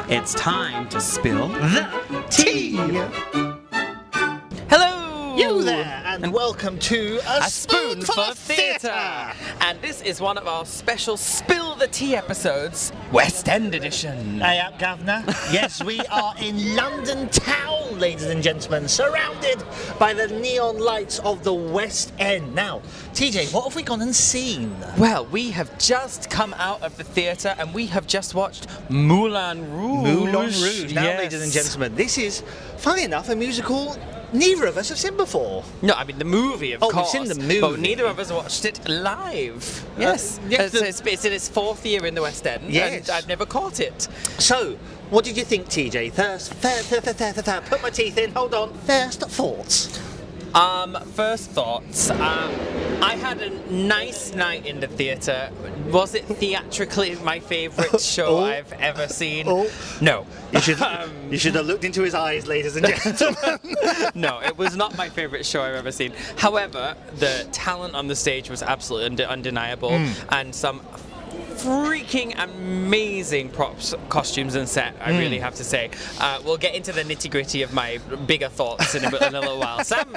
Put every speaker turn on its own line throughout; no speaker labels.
It's time to spill the tea. Hello!
You there, and welcome to A Spoonful of Theatre.
And this is one of our special Spill the Tea episodes, West End edition.
Hey up, Governor. Yes, we are in London town, ladies and gentlemen, surrounded by the neon lights of the West End. Now, TJ, what have we gone and seen?
Well, we have just come out of the theatre and we have just watched Moulin Rouge.
Moulin Rouge. Now, ladies and gentlemen, this is, funny enough, a musical neither of us have seen before.
No, I mean the movie, of course.
We've seen the movie.
But neither of us watched it live. Yes.
Yes,
it's in its fourth year in the West End.
Yes.
And I've never caught it.
So, what did you think, TJ? Put my teeth in, hold on. First thoughts.
First thoughts. I had a nice night in the theatre. Was it theatrically my favourite show I've ever seen? No.
You should have looked into his eyes, ladies and gentlemen.
No, it was not my favourite show I've ever seen. However, the talent on the stage was absolutely undeniable, and some freaking amazing props, costumes and set, I really have to say. We'll get into the nitty-gritty of my bigger thoughts in a little while. Sam,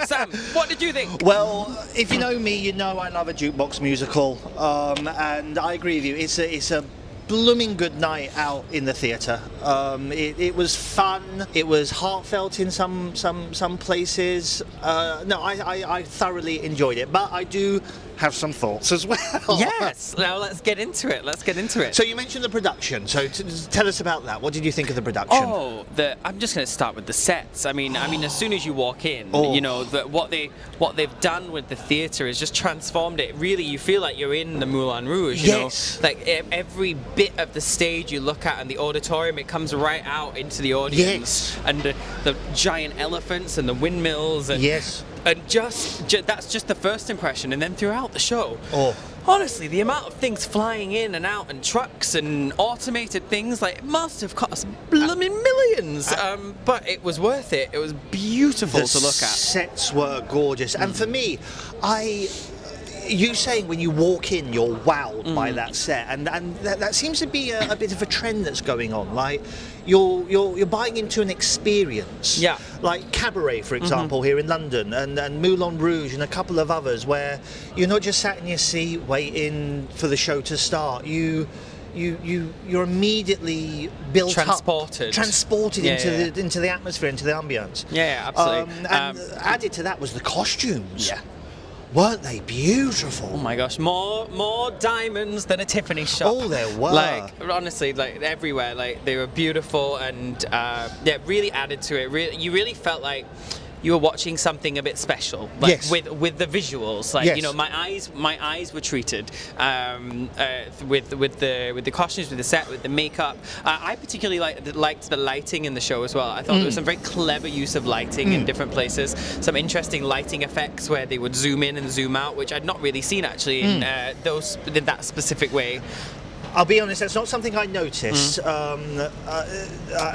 what did you think?
Well, if you know me, you know I love a jukebox musical, and I agree with you. It's a blooming good night out in the theatre. It was fun. It was heartfelt in some places. I thoroughly enjoyed it, but I do have some thoughts as well.
Yes. Now let's get into it.
So you mentioned the production. So tell us about that. What did you think of the production?
I'm just going to start with the sets. I mean, as soon as you walk in, you know, what they've done with the theatre is just transformed it. Really, you feel like you're in the Moulin Rouge. You know, like every bit of the stage you look at and the auditorium, it comes right out into the audience.
Yes.
And the giant elephants and the windmills. And,
yes.
And that's just the first impression, and then throughout the show, honestly, the amount of things flying in and out, and trucks and automated things, like, it must have cost blooming millions. But it was worth it. It was beautiful to look at.
The sets were gorgeous, and for me, you saying when you walk in you're wowed by that set, and that seems to be a bit of a trend that's going on. Like you're buying into an experience.
Yeah.
Like Cabaret, for example, here in London, and Moulin Rouge, and a couple of others, where you're not just sat in your seat waiting for the show to start. You're immediately transported into the atmosphere, into the ambience.
Yeah, absolutely.
And added to that was the costumes.
Yeah.
Weren't they beautiful?
Oh my gosh, more diamonds than a Tiffany shop.
Oh, there were.
Like, honestly, like everywhere, like they were beautiful, and really added to it. You really felt like you were watching something a bit special, like with the visuals. Like you know, my eyes were treated with the costumes, with the set, with the makeup. I particularly liked the lighting in the show as well. I thought there was some very clever use of lighting in different places. Some interesting lighting effects where they would zoom in and zoom out, which I'd not really seen actually in that specific way.
I'll be honest, that's not something I noticed. I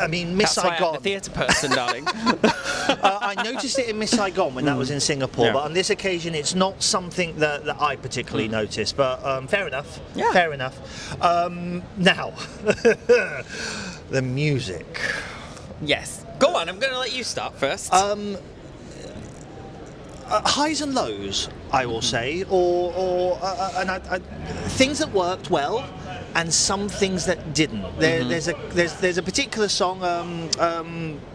mean, Miss
Saigon.
Saigon.
I'm a theatre person, darling.
I noticed it in Miss Saigon when that was in Singapore, but on this occasion, it's not something that I particularly noticed. But fair enough. Yeah. Fair enough. Now, the music.
Yes. Go on. I'm going to let you start first.
Highs and lows, I will say, or things that worked well, and some things that didn't. There's a particular song,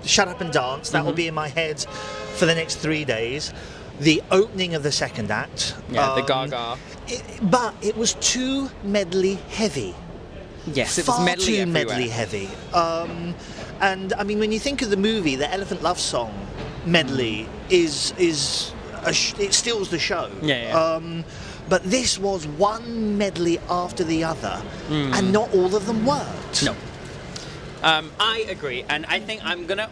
"Shut Up and Dance," that will be in my head for the next 3 days. The opening of the second act,
the Gaga,
but it was too medley heavy.
Yes, it was medley everywhere.
Medley heavy. And I mean, when you think of the movie, the Elephant Love Song medley is it steals the show. But this was one medley after the other, and not all of them worked.
No. I agree, and I think I'm gonna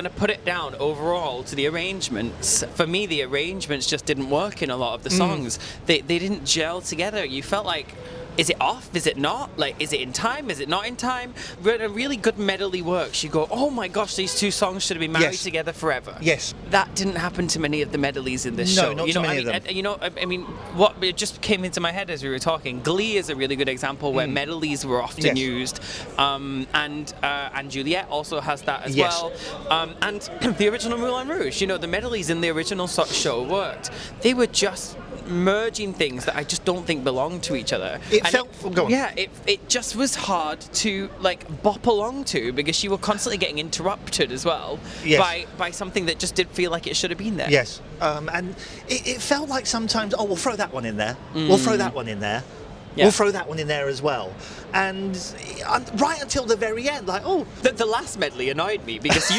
put it down overall to the arrangements. For me, the arrangements just didn't work in a lot of the songs. They didn't gel together. You felt like is it off? Is it not? Like, is it in time? Is it not in time? When a really good medley works, you go, oh my gosh, these two songs should have been married together forever.
Yes.
That didn't happen to many of the medleys in this show.
Not
you know,
too many of them.
And, you know, I mean, what it just came into my head as we were talking. Glee is a really good example where medleys were often used, and Juliet also has that as well. And the original Moulin Rouge, you know, the medleys in the original show worked. They were just merging things that I just don't think belong to each other. It just was hard to like bop along to, because you were constantly getting interrupted as well by something that just didn't feel like it should have been there.
Yes, and it felt like sometimes, we'll throw that one in there. We'll throw that one in there. Yeah. We'll throw that one in there as well. And right until the very end, like,
The last medley annoyed me, because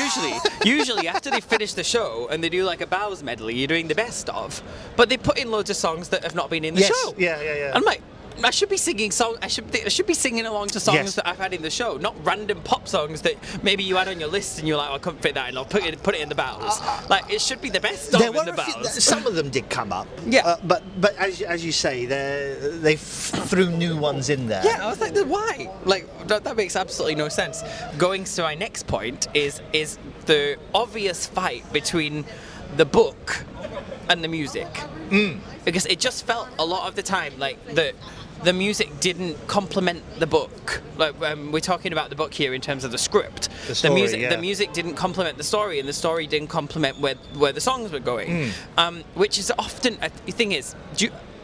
usually after they finish the show and they do like a bows medley, you're doing the best of. But they put in loads of songs that have not been in the show.
Yeah.
I'm like, I should be singing songs. I should be singing along to songs that I've had in the show, not random pop songs that maybe you had on your list and you're like, I couldn't fit that in. I'll put it in the bows. Like, it should be the best song in the bows.
Some of them did come up. Yeah. But as you say, they threw new ones in there.
Yeah, I was like, why? Like, that makes absolutely no sense. Going to my next point is the obvious fight between the book and the music. Because it just felt a lot of the time like the music didn't complement the book. Like, we're talking about the book here in terms of the script. The music didn't complement the story, and the story didn't complement where the songs were going. Which is often the thing is.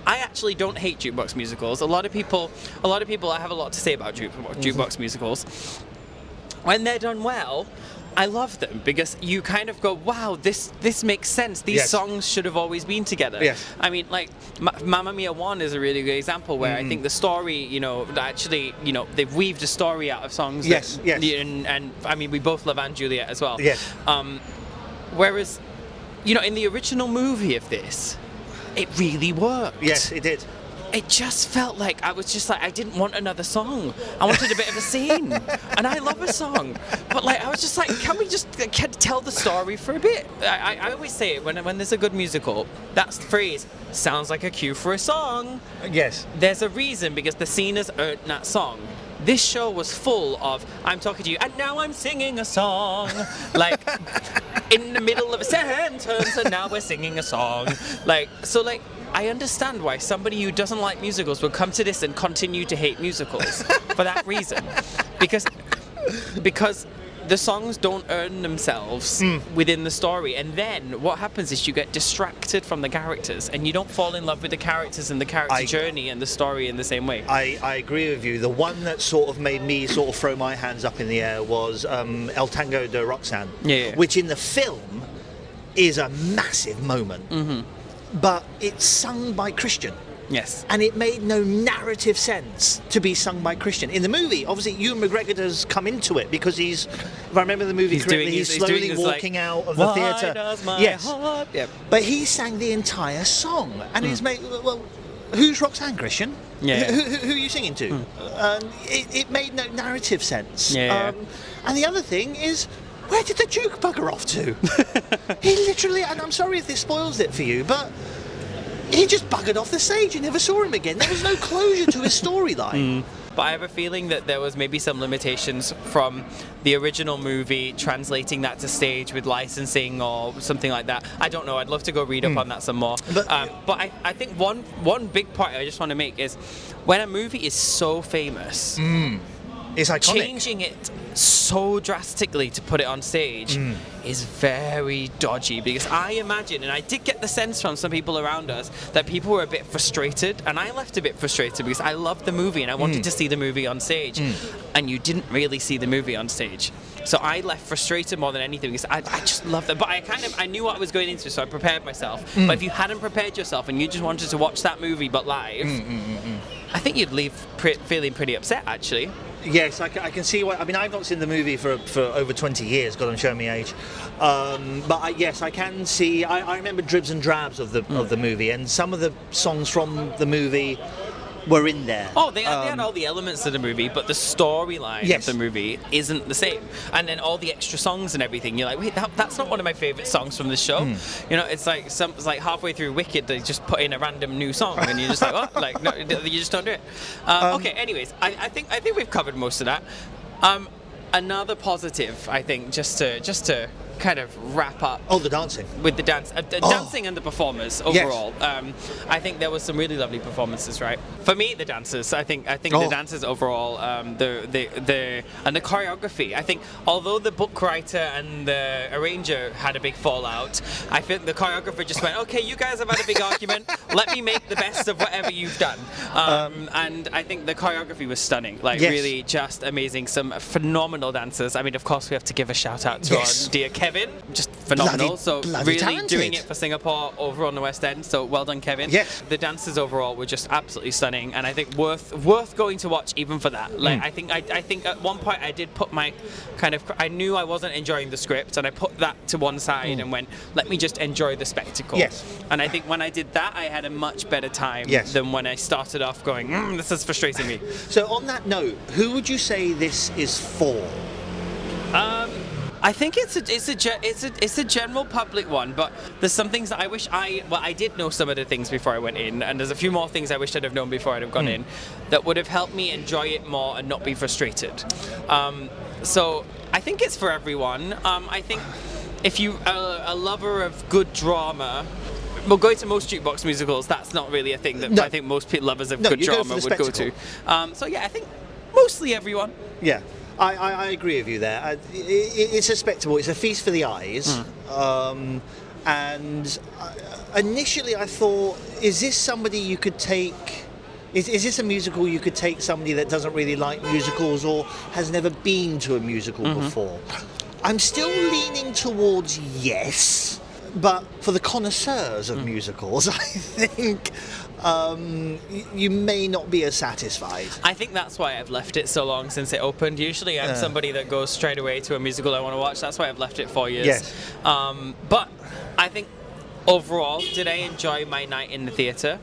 I actually don't hate jukebox musicals. A lot of people. I have a lot to say about jukebox musicals. When they're done well, I love them, because you kind of go, wow, this makes sense. These songs should have always been together. Yes. I mean, like, Mamma Mia 1 is a really good example where I think the story, you know, actually, you know, they've weaved a story out of songs.
Yes.
And I mean, we both love Anne Juliet as well.
Yes.
Whereas, you know, in the original movie of this, it really worked.
Yes, it did.
It just felt like I didn't want another song. I wanted a bit of a scene, and I love a song, but like I was just like, can we just tell the story for a bit? I always say it when there's a good musical. That phrase sounds like a cue for a song.
Yes.
There's a reason, because the scene has earned that song. This show was full of, I'm talking to you, and now I'm singing a song. Like, in the middle of a sentence, and now we're singing a song. Like, so like, I understand why somebody who doesn't like musicals will come to this and continue to hate musicals for that reason. Because the songs don't earn themselves within the story, and then what happens is you get distracted from the characters, and you don't fall in love with the characters and the character journey and the story in the same way.
I agree with you. The one that sort of made me sort of throw my hands up in the air was El Tango de Roxanne, which in the film is a massive moment. But it's sung by Christian.
Yes.
And it made no narrative sense to be sung by Christian. In the movie, obviously, Ewan McGregor does come into it, because if I remember the movie correctly, he's slowly walking out of the theatre.
Heart? Yep.
But he sang the entire song. And he's made, well, who's Roxanne, Christian?
Yeah.
Who are you singing to? It made no narrative sense.
Yeah.
And the other thing is, where did the Duke bugger off to? He literally, and I'm sorry if this spoils it for you, but he just buggered off the stage. You never saw him again. There was no closure to his storyline.
But I have a feeling that there was maybe some limitations from the original movie translating that to stage with licensing or something like that. I don't know. I'd love to go read up on that some more. But I think one big point I just want to make is when a movie is so famous,
it's iconic.
Changing it so drastically to put it on stage is very dodgy, because I imagine, and I did get the sense from some people around us, that people were a bit frustrated, and I left a bit frustrated because I loved the movie and I wanted to see the movie on stage, and you didn't really see the movie on stage. So I left frustrated more than anything, because I just loved it. But I knew what I was going into, so I prepared myself. But if you hadn't prepared yourself and you just wanted to watch that movie but live, I think you'd leave feeling pretty upset, actually.
Yes, I can see why. I mean, I've not seen the movie for over 20 years. God, I'm showing me age. But yes, I can see. I remember dribs and drabs of the movie, and some of the songs from the movie were in there.
Oh, they had all the elements of the movie, but the storyline of the movie isn't the same. And then all the extra songs and everything, you're like, wait, that's not one of my favourite songs from the show. You know, it's like halfway through Wicked, they just put in a random new song, and you're just like, what? Like, no, you just don't do it. Okay, anyways, I think we've covered most of that. Another positive, I think, just to kind of wrap up.
Oh, the dancing.
With the dancing and the performers overall. Yes. I think there was some really lovely performances, right? For me, the dancers. I think the dancers overall, the choreography. I think although the book writer and the arranger had a big fallout, I think the choreographer just went, okay, you guys have had a big argument. Let me make the best of whatever you've done. And I think the choreography was stunning. Like really just amazing. Some phenomenal dancers. I mean, of course, we have to give a shout out to our dear Kevin, just phenomenal. Bloody really talented. Doing it for Singapore over on the West End. So well done, Kevin. Yes. The dances overall were just absolutely stunning, and I think worth going to watch even for that. Like I think at one point I did put my I knew I wasn't enjoying the script, and I put that to one side and went, let me just enjoy the spectacle. Yes. And I think when I did that, I had a much better time than when I started off going, this is frustrating me.
So on that note, who would you say this is for?
I think it's a general public one, but there's some things that I wish I did know some of the things before I went in, and there's a few more things I wish I'd have known before I'd have gone in that would have helped me enjoy it more and not be frustrated. So I think it's for everyone. I think if you are a lover of good drama, well, going to most jukebox musicals, that's not really a thing that I think most lovers of good drama would go to. So yeah, I think mostly everyone.
Yeah. I agree with you there. It's a spectacle. It's a feast for the eyes. And initially I thought, is this somebody you could take... Is this a musical you could take somebody that doesn't really like musicals or has never been to a musical before? I'm still leaning towards yes. But for the connoisseurs of musicals, I think you may not be as satisfied.
I think that's why I've left it so long since it opened. Usually I'm somebody that goes straight away to a musical I want to watch. That's why I've left it 4 years. Yes. But I think overall, did I enjoy my night in the theatre?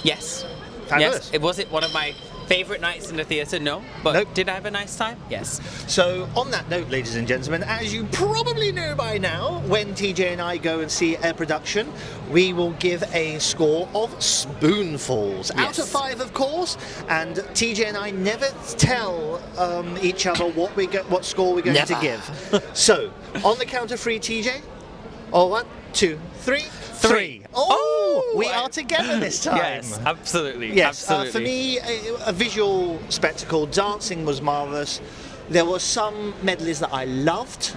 Yes.
Fabulous.
Yes. Was it one of my favourite nights in the theatre? No. But did I have a nice time? Yes.
So on that note, ladies and gentlemen, as you probably know by now, when TJ and I go and see a production, we will give a score of spoonfuls. Out of 5, of course. And TJ and I never tell each other what score we're going to give. So, on the count of 3, TJ. 1, 2, 3. 3. Oh, we are together this time.
Yes, absolutely.
Yes,
absolutely.
For me, a visual spectacle. Dancing was marvellous. There were some medleys that I loved,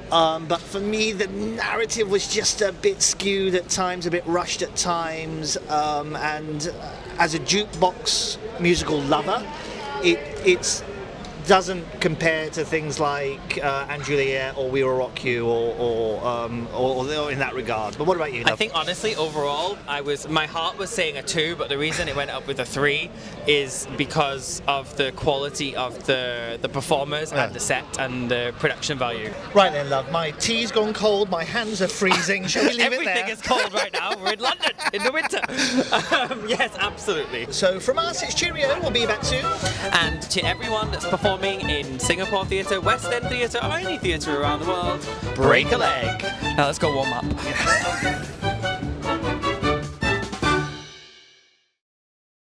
but for me, the narrative was just a bit skewed at times, a bit rushed at times. And as a jukebox musical lover, it doesn't compare to things like Anne Juliet or We Will Rock You or in that regard. But what about you, love?
I think honestly, overall, my heart was saying a 2, but the reason it went up with a 3 is because of the quality of the performers and the set and the production value.
Right then, love. My tea's gone cold. My hands are freezing. Shall we leave it there?
Everything is cold right now. We're in London in the winter. Yes, absolutely.
So from us, it's cheerio. We'll be back soon.
And to everyone that's performing in Singapore Theatre, West End Theatre, or any theatre around the world, break a leg. Now let's go warm up.